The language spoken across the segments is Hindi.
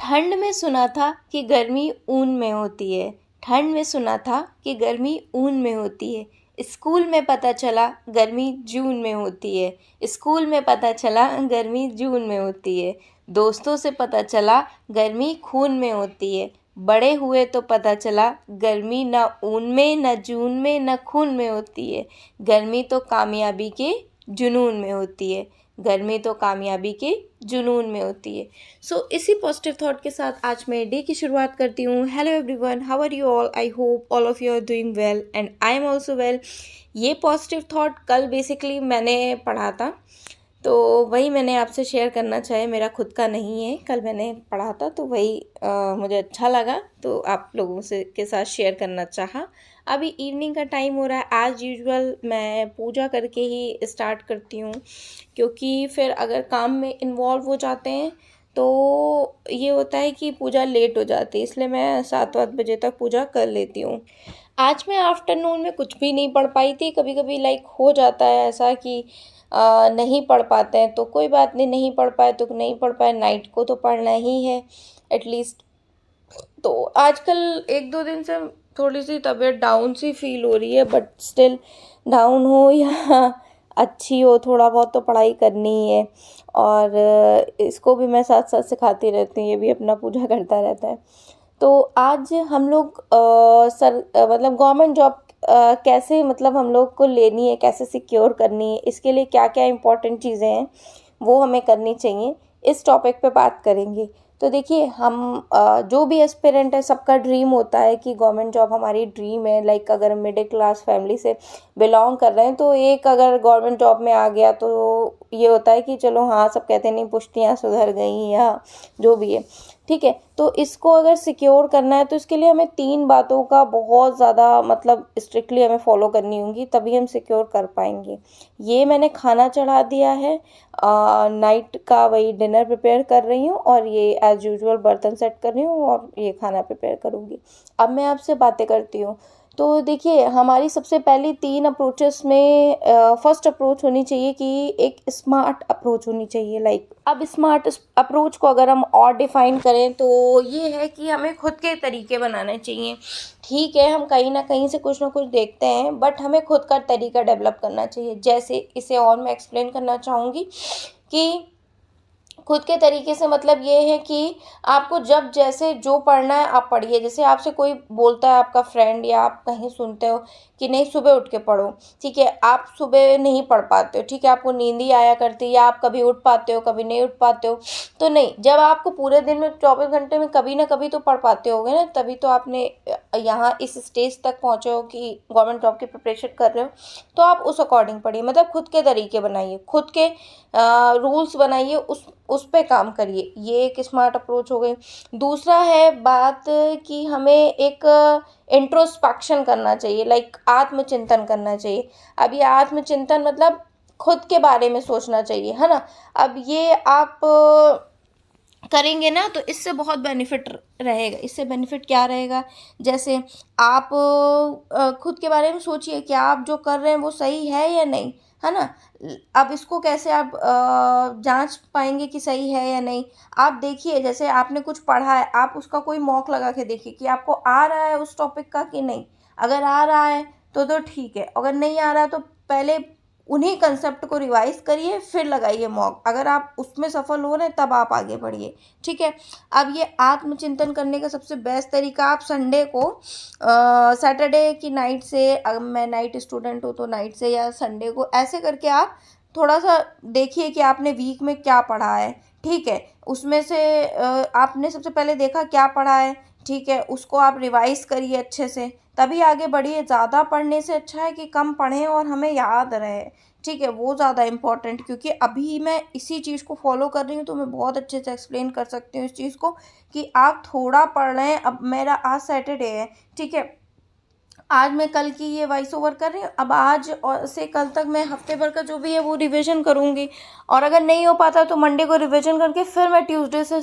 ठंड में सुना था कि गर्मी ऊन में होती है। ठंड में सुना था कि गर्मी ऊन में होती है। स्कूल में पता चला गर्मी जून में होती है। स्कूल में पता चला गर्मी जून में होती है। दोस्तों से पता चला गर्मी खून में होती है। बड़े हुए तो पता चला गर्मी न ऊन में, न जून में, न खून में होती है। गर्मी तो कामयाबी के जुनून में होती है। गर्मी तो कामयाबी के जुनून में होती है। इसी पॉजिटिव थॉट के साथ आज मैं डे की शुरुआत करती हूँ। Hello everyone, how are you all? I hope all of you are doing well and I am also well. ये पॉजिटिव थॉट कल बेसिकली मैंने पढ़ा था, तो वही मैंने आपसे शेयर करना चाहे। मेरा खुद का नहीं है, कल मैंने पढ़ा था तो वही मुझे अच्छा लगा, तो आप लोगों से के साथ शेयर करना चाहा। अभी इवनिंग का टाइम हो रहा है। आज यूजुअल मैं पूजा करके ही स्टार्ट करती हूँ, क्योंकि फिर अगर काम में इन्वॉल्व हो जाते हैं तो ये होता है कि पूजा लेट हो जाती है, इसलिए मैं 7-8 बजे तक पूजा कर लेती हूँ। आज मैं आफ्टरनून में कुछ भी नहीं पढ़ पाई थी। कभी कभी हो जाता है ऐसा कि नहीं पढ़ पाते हैं, तो कोई बात नहीं, नहीं पढ़ पाए तो नहीं पढ़ पाए, नाइट को तो पढ़ना ही है एटलीस्ट। तो आजकल 1-2 दिन से थोड़ी सी तबीयत डाउन सी फील हो रही है, बट स्टिल डाउन हो या अच्छी हो, थोड़ा बहुत तो पढ़ाई करनी ही है। और इसको भी मैं साथ साथ सिखाती रहती हूँ, ये भी अपना पूजा करता रहता है। तो आज हम लोग मतलब गवर्नमेंट जॉब कैसे, मतलब हम लोग को लेनी है, कैसे सिक्योर करनी है, इसके लिए क्या क्या इम्पोर्टेंट चीज़ें हैं वो हमें करनी चाहिए, इस टॉपिक पे बात करेंगे। तो देखिए, हम जो भी एस्पिरेंट है, सबका ड्रीम होता है कि गवर्नमेंट जॉब हमारी ड्रीम है। अगर मिडिल क्लास फैमिली से बिलोंग कर रहे हैं तो एक अगर गवर्नमेंट जॉब में आ गया तो ये होता है कि चलो हाँ, सब कहते हैं नहीं पुश्तियाँ सुधर गई या जो भी है, ठीक है। तो इसको अगर सिक्योर करना है तो इसके लिए हमें 3 बातों का बहुत ज़्यादा मतलब स्ट्रिक्टली हमें फॉलो करनी होंगी, तभी हम सिक्योर कर पाएंगे। ये मैंने खाना चढ़ा दिया है, नाइट का वही डिनर प्रिपेयर कर रही हूँ, और ये एज यूजुअल बर्तन सेट कर रही हूँ और ये खाना प्रिपेयर करूँगी। अब मैं आपसे बातें करती हूँ। तो देखिए, हमारी सबसे पहली 3 अप्रोचेस में फर्स्ट अप्रोच होनी चाहिए कि एक स्मार्ट अप्रोच होनी चाहिए। अब स्मार्ट अप्रोच को अगर हम और डिफाइन करें तो ये है कि हमें खुद के तरीके बनाने चाहिए। ठीक है, हम कहीं ना कहीं से कुछ ना कुछ देखते हैं, बट हमें खुद का तरीका डेवलप करना चाहिए। जैसे इसे और मैं एक्सप्लेन करना चाहूँगी कि खुद के तरीके से मतलब ये है कि आपको जब जैसे जो पढ़ना है आप पढ़िए। जैसे आपसे कोई बोलता है, आपका फ्रेंड, या आप कहीं सुनते हो कि नहीं सुबह उठ के पढ़ो, ठीक है। आप सुबह नहीं पढ़ पाते हो, ठीक है, आपको नींद ही आया करती है, या आप कभी उठ पाते हो कभी नहीं उठ पाते हो, तो नहीं, जब आपको पूरे दिन में 24 घंटे में कभी ना कभी तो पढ़ पाते होगे ना, तभी तो आपने यहाँ इस स्टेज तक पहुँचे हो कि गवर्नमेंट जॉब की प्रिपरेशन कर रहे हो। तो आप उस अकॉर्डिंग पढ़िए, मतलब खुद के तरीके बनाइए, खुद के रूल्स बनाइए, उस पे काम करिए। ये एक स्मार्ट अप्रोच हो गई। दूसरा है बात कि हमें एक इंट्रोस्पेक्शन करना चाहिए, आत्मचिंतन करना चाहिए। अब ये आत्मचिंतन मतलब खुद के बारे में सोचना चाहिए, है ना। अब ये आप करेंगे ना तो इससे बहुत बेनिफिट रहेगा। इससे बेनिफिट क्या रहेगा? जैसे आप खुद के बारे में सोचिए कि आप जो कर रहे हैं वो सही है या नहीं, है ना। अब इसको कैसे आप जांच पाएंगे कि सही है या नहीं? आप देखिए, जैसे आपने कुछ पढ़ा है, आप उसका कोई मॉक लगा के देखिए कि आपको आ रहा है उस टॉपिक का कि नहीं। अगर आ रहा है तो ठीक है, अगर नहीं आ रहा तो पहले उन्हीं कंसेप्ट को रिवाइज करिए, फिर लगाइए मॉक। अगर आप उसमें सफल हो रहे हैं तब आप आगे बढ़िए, ठीक है। अब ये आत्मचिंतन करने का सबसे बेस्ट तरीका, आप संडे को सैटरडे की नाइट से, अगर मैं नाइट स्टूडेंट हूँ तो नाइट से, या संडे को ऐसे करके आप थोड़ा सा देखिए कि आपने वीक में क्या पढ़ा है, ठीक है। उसमें से आपने सबसे पहले देखा क्या पढ़ा है, ठीक है, उसको आप रिवाइज करिए अच्छे से, तभी आगे बढ़िए। ज़्यादा पढ़ने से अच्छा है कि कम पढ़ें और हमें याद रहे, ठीक है, वो ज़्यादा इम्पोर्टेंट। क्योंकि अभी मैं इसी चीज़ को फॉलो कर रही हूँ, तो मैं बहुत अच्छे से एक्सप्लेन कर सकती हूँ इस चीज़ को कि आप थोड़ा पढ़ रहे हैं। अब मेरा आज सैटरडे है, ठीक है, आज मैं कल की ये वॉइस ओवर कर रही हूँ, अब आज और से कल तक मैं हफ्ते भर का जो भी है वो रिवीजन करूँगी। और अगर नहीं हो पाता तो मंडे को रिवीजन करके फिर मैं ट्यूसडे से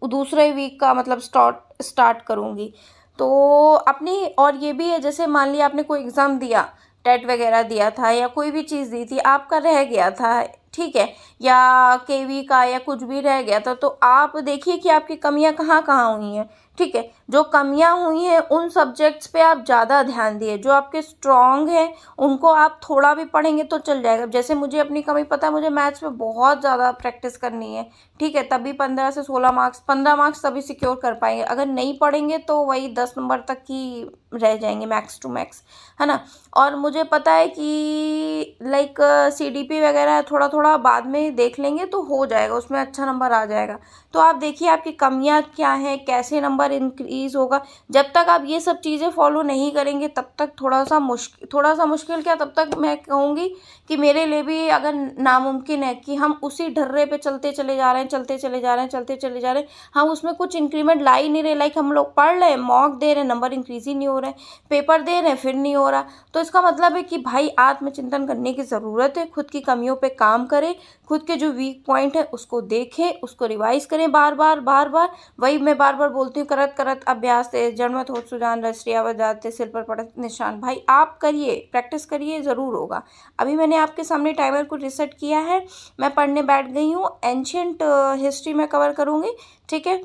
दूसरे वीक का मतलब स्टार्ट करूँगी। तो अपनी, और ये भी है, जैसे मान लिया आपने कोई एग्ज़ाम दिया, टेट वगैरह दिया था या कोई भी चीज़ दी थी, आपका रह गया था, ठीक है, या केवी का या कुछ भी रह गया था, तो आप देखिए कि आपकी कमियां कहाँ कहाँ हुई हैं। ठीक है, जो कमियां हुई हैं उन सब्जेक्ट्स पे आप ज़्यादा ध्यान दिए, जो आपके स्ट्रॉन्ग हैं उनको आप थोड़ा भी पढ़ेंगे तो चल जाएगा। जैसे मुझे अपनी कमी पता है, मुझे मैथ्स में बहुत ज़्यादा प्रैक्टिस करनी है। ठीक है, तभी 15 से 16 मार्क्स, 15 मार्क्स तभी सिक्योर कर पाएंगे। अगर नहीं पढ़ेंगे तो वही 10 नंबर तक ही रह जाएंगे मैक्स टू मैक्स, है ना। और मुझे पता है कि लाइक सीडीपी वगैरह थोड़ा थोड़ा बाद में देख लेंगे तो हो जाएगा, उसमें अच्छा नंबर आ जाएगा। तो आप देखिए आपकी कमियां क्या हैं, कैसे नंबर इंक्रीज़ होगा। जब तक आप ये सब चीज़ें फॉलो नहीं करेंगे तब तक थोड़ा सा मुश्किल क्या, तब तक मैं कहूँगी कि मेरे लिए भी अगर नामुमकिन है कि हम उसी ढर्रे पे चलते चले जा रहे हैं, चलते चले जा रहे हैं, चलते चले जा रहे हैं, हम उसमें कुछ इंक्रीमेंट ला ही नहीं रहे। लाइक हम लोग पढ़ रहे हैं, मॉक दे रहे हैं, नंबर इंक्रीज ही नहीं हो रहे हैं, पेपर दे रहे हैं फिर नहीं हो रहा। तो इसका मतलब है कि भाई आत्मचिंतन करने की ज़रूरत है, खुद की कमियों पे काम करें, खुद के जो वीक पॉइंट है उसको देखें, उसको रिवाइज करें बार बार बार बार। वही मैं बार बार बोलती हूँ, करत करत अभ्यास से जन्मत होत सुजान, रसिया बजाते सिर पर पड़त निशान। भाई आप करिए, प्रैक्टिस करिए, ज़रूर होगा। अभी मैंने आपके सामने टाइमर को रिसेट किया है, मैं पढ़ने बैठ गई हूँ। एंशियंट हिस्ट्री में कवर करूँगी। ठीक है,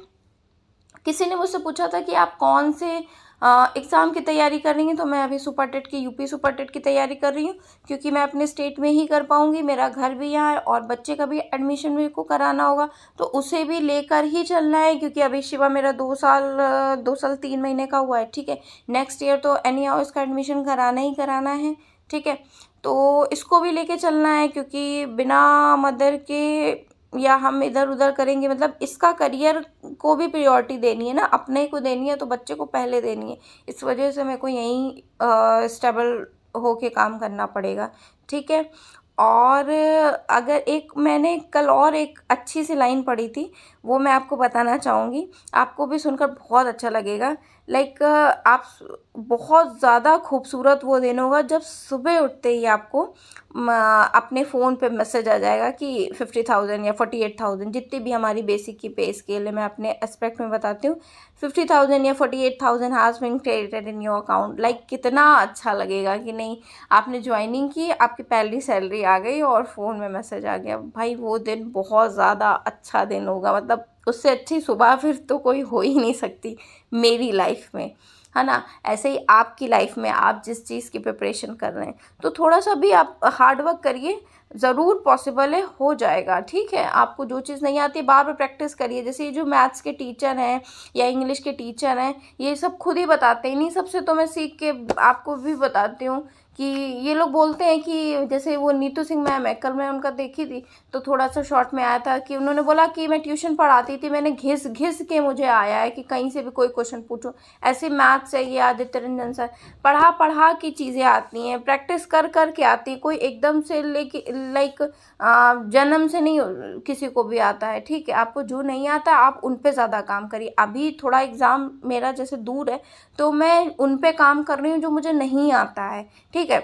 किसी ने मुझसे पूछा था कि आप कौन से एग्ज़ाम की तैयारी कर रही हैं, तो मैं अभी सुपर टेट की, यूपी सुपर टेट की तैयारी कर रही हूँ, क्योंकि मैं अपने स्टेट में ही कर पाऊँगी। मेरा घर भी यहाँ है और बच्चे का भी एडमिशन मेरे को कराना होगा, तो उसे भी लेकर ही चलना है, क्योंकि अभी शिवा मेरा 2 साल 3 महीने का हुआ है। ठीक है, नेक्स्ट ईयर तो एनी हाउ इसका एडमिशन कराना ही कराना है। ठीक है, तो इसको भी लेके चलना है, क्योंकि बिना मदर के या हम इधर उधर करेंगे, मतलब इसका करियर को भी प्रायोरिटी देनी है ना, अपने को देनी है तो बच्चे को पहले देनी है। इस वजह से मेरे को यहीं स्टेबल होके काम करना पड़ेगा। ठीक है, और अगर एक मैंने कल और एक अच्छी सी लाइन पढ़ी थी, वो मैं आपको बताना चाहूँगी, आपको भी सुनकर बहुत अच्छा लगेगा। लाइक आप बहुत ज़्यादा खूबसूरत वो दिन होगा जब सुबह उठते ही आपको अपने फ़ोन पे मैसेज आ जाएगा कि 50,000 या 48,000, जितनी भी हमारी बेसिक की पे स्केल है, मैं अपने एस्पेक्ट में बताती हूँ, 50,000 या 48,000 has been credited in your account. Like कितना अच्छा लगेगा कि नहीं, आपने ज्वाइनिंग की, आपकी पहली सैलरी आ गई और फ़ोन में मैसेज आ गया। भाई वो दिन बहुत ज़्यादा अच्छा दिन होगा, मतलब उससे अच्छी सुबह फिर तो कोई हो ही नहीं सकती मेरी लाइफ में, है ना। ऐसे ही आपकी लाइफ में आप जिस चीज़ की प्रिपरेशन कर रहे हैं, तो थोड़ा सा भी आप हार्ड वर्क करिए, ज़रूर पॉसिबल है, हो जाएगा। ठीक है, आपको जो चीज़ नहीं आती बार बार प्रैक्टिस करिए। जैसे ये जो मैथ्स के टीचर हैं या इंग्लिश के टीचर हैं, ये सब खुद ही बताते हैं, इन्हीं सबसे तो मैं सीख के आपको भी बताती हूँ कि ये लोग बोलते हैं कि जैसे वो नीतू सिंह मैम है, कल मैं उनका देखी थी तो थोड़ा सा शॉर्ट में आया था कि उन्होंने बोला कि मैं ट्यूशन पढ़ाती थी, मैंने घिस घिस के मुझे आया है कि कहीं से भी कोई क्वेश्चन पूछो। ऐसे मैथ्स है, ये आदित्य रंजन सर, पढ़ा पढ़ा की चीज़ें आती हैं, प्रैक्टिस कर कर के आती है, कोई एकदम से लेके लाइक जन्म से नहीं किसी को भी आता है। ठीक है, आपको जो नहीं आता आप उन पे ज़्यादा काम करिए। अभी थोड़ा एग्ज़ाम मेरा जैसे दूर है तो मैं उन पे काम कर रही हूँ जो मुझे नहीं आता है। ठीक है,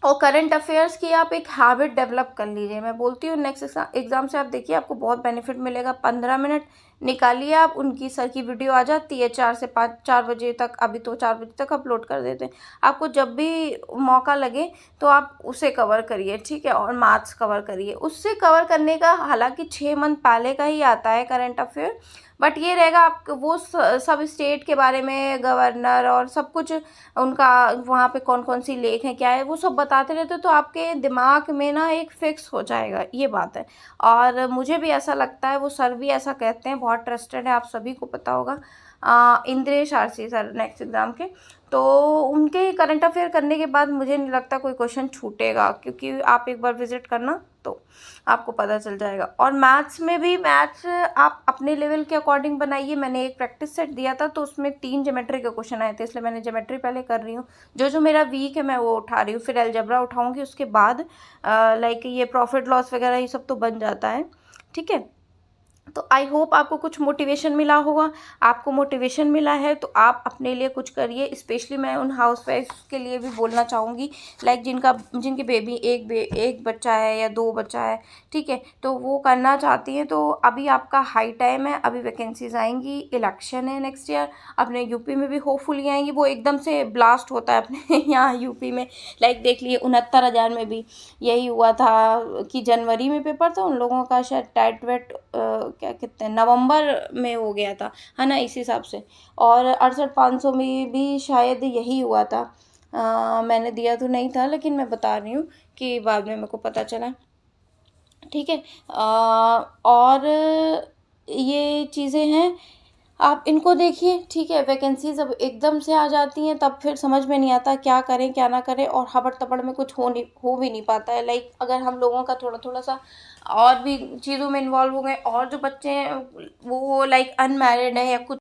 और करंट अफेयर्स की आप एक हैबिट डेवलप कर लीजिए। मैं बोलती हूँ नेक्स्ट एग्ज़ाम से आप देखिए आपको बहुत बेनिफिट मिलेगा। 15 मिनट निकालिए आप, उनकी सर की वीडियो आ जाती है 4 से 5, 4 बजे तक, अभी तो 4 बजे तक अपलोड कर देते हैं। आपको जब भी मौका लगे तो आप उसे कवर करिए। ठीक है, और मैथ्स कवर करिए। उससे कवर करने का हालांकि 6 मंथ पहले का ही आता है करंट अफेयर, बट ये रहेगा आप वो सब स्टेट के बारे में, गवर्नर और सब कुछ उनका, वहाँ पे कौन कौन सी लेक है क्या है, वो सब बताते रहते, तो आपके दिमाग में ना एक फिक्स हो जाएगा, ये बात है। और मुझे भी ऐसा लगता है, वो सर भी ऐसा कहते हैं, बहुत ट्रस्टेड है, आप सभी को पता होगा, Indresh RC sir next exam के। तो उनके करंट अफेयर करने के बाद मुझे नहीं लगता कोई क्वेश्चन छूटेगा, क्योंकि आप एक बार विजिट करना तो आपको पता चल जाएगा। और मैथ्स में भी, मैथ्स आप अपने लेवल के अकॉर्डिंग बनाइए। मैंने एक प्रैक्टिस सेट दिया था तो उसमें 3 ज्योमेट्री के क्वेश्चन आए थे, इसलिए मैंने ज्योमेट्री पहले कर रही हूँ। जो जो मेरा वीक है मैं वो उठा रही हूँ, फिर अलजेब्रा उठाऊँगी, उसके बाद लाइक ये प्रॉफिट लॉस वगैरह ये सब तो बन जाता है। ठीक है, तो आई होप आपको कुछ मोटिवेशन मिला होगा। आपको मोटिवेशन मिला है तो आप अपने लिए कुछ करिए। स्पेशली मैं उन हाउसवाइफ के लिए भी बोलना चाहूँगी, लाइक जिनकी बेबी एक बच्चा है या 2 बच्चा है, ठीक है, तो वो करना चाहती हैं, तो अभी आपका हाई टाइम है। अभी वैकेंसीज आएंगी, इलेक्शन है नेक्स्ट ईयर, अपने यूपी में भी होपफुली आएंगी। वो एकदम से ब्लास्ट होता है अपने यहाँ यूपी में, लाइक देख लिए 69,000 में भी यही हुआ था कि जनवरी में पेपर था उन लोगों का, शायद टेट वेट क्या कहते हैं, नवंबर में हो गया था, है ना, इस हिसाब से। और 68,500 में भी शायद यही हुआ था। मैंने दिया तो नहीं था, लेकिन मैं बता रही हूँ कि बाद में मेरे को पता चला, ठीक है। और ये चीज़ें हैं, आप इनको देखिए, ठीक है। वैकेंसीज अब एकदम से आ जाती हैं, तब फिर समझ में नहीं आता क्या करें क्या ना करें, और हबड़ तबड़ में कुछ हो भी नहीं पाता है। लाइक अगर हम लोगों का थोड़ा थोड़ा सा और भी चीज़ों में इन्वॉल्व हो गए, और जो बच्चे हैं वो लाइक अनमैरिड है या कुछ